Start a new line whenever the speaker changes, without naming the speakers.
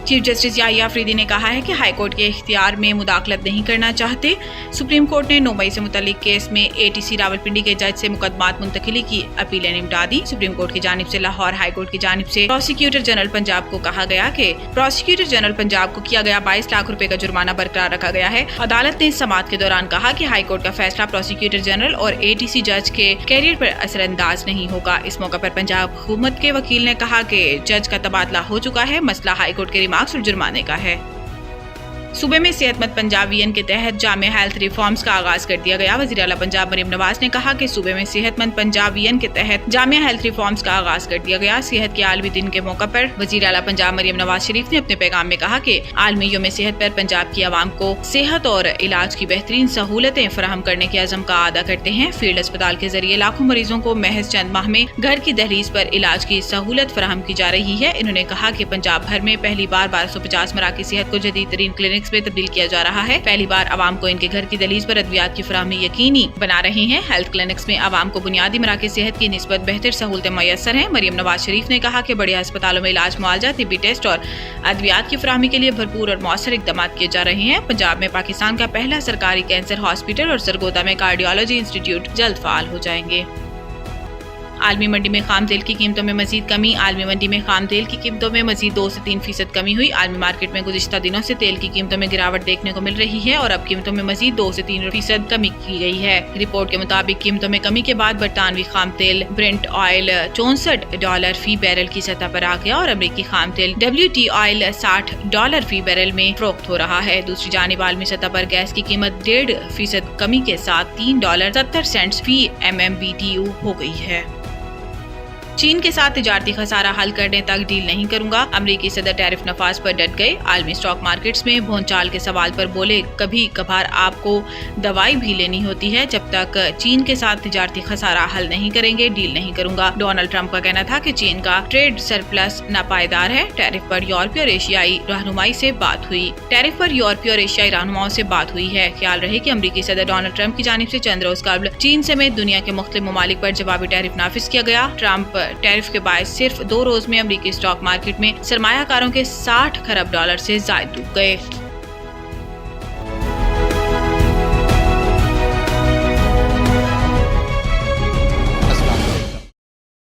Chief justice Yahya Afridi ने कहा है कि हाईकोर्ट के इख्तियार में मुदाखलत नहीं करना चाहते। सुप्रीम कोर्ट ने 9 मई से मुतल्लिक केस में एटीसी रावलपिंडी के जज से मुकदमात मुंतकिली की अपीलें निपटा दी। सुप्रीम कोर्ट की जानिब से लाहौर हाई कोर्ट की जानिब से प्रोसिक्यूटर जनरल पंजाब को कहा गया कि प्रोसिक्यूटर जनरल पंजाब को किया गया 22 लाख रुपए का जुर्माना बरकरार रखा गया है। अदालत ने इस समाअत के दौरान कहा कि हाई कोर्ट का फैसला प्रोसिक्यूटर जनरल और एटीसी जज के कैरियर पर असरअंदाज नहीं होगा। इस मौके पर पंजाब हुकूमत के वकील ने कहा कि जज का तबादला हो चुका है, मसला हाई कोर्ट के रिमार्क्स और जुर्माने का है। सूबे में सेहतमंद पंजाब विजन के तहत जामिया हेल्थ रिफॉर्म्स का आगाज कर दिया गया। वज़ीर आला पंजाब मरियम नवाज ने कहा कि सूबे में सेहतमंद पंजाब विजन के तहत जामिया हेल्थ रिफॉर्म्स का आगाज कर दिया गया। सेहत के आलमी दिन के मौके पर वज़ीर आला पंजाब मरियम नवाज शरीफ ने अपने पैगाम में कहा कि आलमी यौम सेहत पर पंजाब की आवाम को सेहत और इलाज की बेहतरीन सहूलतें फराहम करने के अज़म का अदा करते हैं। फील्ड अस्पताल के जरिए लाखों मरीजों को महज चंद माह में घर की दहलीज पर इलाज की सहूलत फराहम की जा रही है। इन्होंने कहा कि पंजाब भर में पहली बार 1250 मराकज़ सेहत को जदीद तरीन क्लिनिक्स में तब्दील किया जा रहा है। पहली बार आवाम को इनके घर की दहलीज पर अद्वियात की फराहमी यकीनी बना रहे हैं। हेल्थ क्लिनिक्स में आवाम को बुनियादी मराकज़ सेहत की निस्बत बेहतर सहूलतें मैसर हैं। मरियम नवाज शरीफ ने कहा कि बड़े अस्पतालों में इलाज, मुआवजा, तिब्बी टेस्ट और अद्वियात की फराहमी के लिए भरपूर और मौसर इकदाम किए जा रहे हैं। पंजाब में पाकिस्तान का पहला सरकारी कैंसर हॉस्पिटल और सरगोदा में कार्डियोलॉजी इंस्टीट्यूट जल्द फाल हो जाएंगे। आलमी मंडी में खाम तेल की कीमतों में मजीद कमी। आलमी मंडी में खाम तेल की कीमतों में मजीद 2 से 3% कमी हुई। आलमी मार्केट में गुज़िश्ता दिनों से तेल की कीमतों में गिरावट देखने को मिल रही है और अब कीमतों में मजीद 2 से 3% कमी की गई है। रिपोर्ट के मुताबिक कीमतों में कमी के बाद बरतानवी खाम तेल ब्रेंट ऑयल $64 फी बैरल की सतह पर आ गया और अमरीकी खाम तेल WT ऑयल $60 फी बैरल में फरोख्त हो रहा है। दूसरी जानिब आलमी सतह पर गैस की कीमत 1.5% कमी के साथ $3.70 फी MMBTU हो गई है। चीन के साथ तिजारती खसारा हल करने तक डील नहीं करूंगा। अमरीकी सदर टैरिफ नफाज पर डट गए। आलमी स्टॉक मार्केट्स में भोंचाल के सवाल पर बोले, कभी कभार आपको दवाई भी लेनी होती है। जब तक चीन के साथ तिजारती खसारा हल नहीं करेंगे, डील नहीं करूंगा। डोनाल्ड ट्रंप का कहना था कि चीन का ट्रेड सरप्लस नापायदार है। टैरिफ पर यूरोपीय और एशियाई रहनुमाई से बात हुई। टैरिफ पर यूरोपीय और एशियाई रहनुमाओं से बात हुई है। ख्याल रहे कि अमरीकी सदर डोनाल्ड ट्रंप की जानिब से चंद रोज कबल चीन समेत दुनिया के मुख्तलिफ ममालिक पर जवाबी टैरिफ नाफिज किया गया। ट्रंप टैरिफ के बायस सिर्फ 2 रोज में अमरीकी स्टॉक मार्केट में सरमायाकारों के $60 खरब से जायद डूब गए।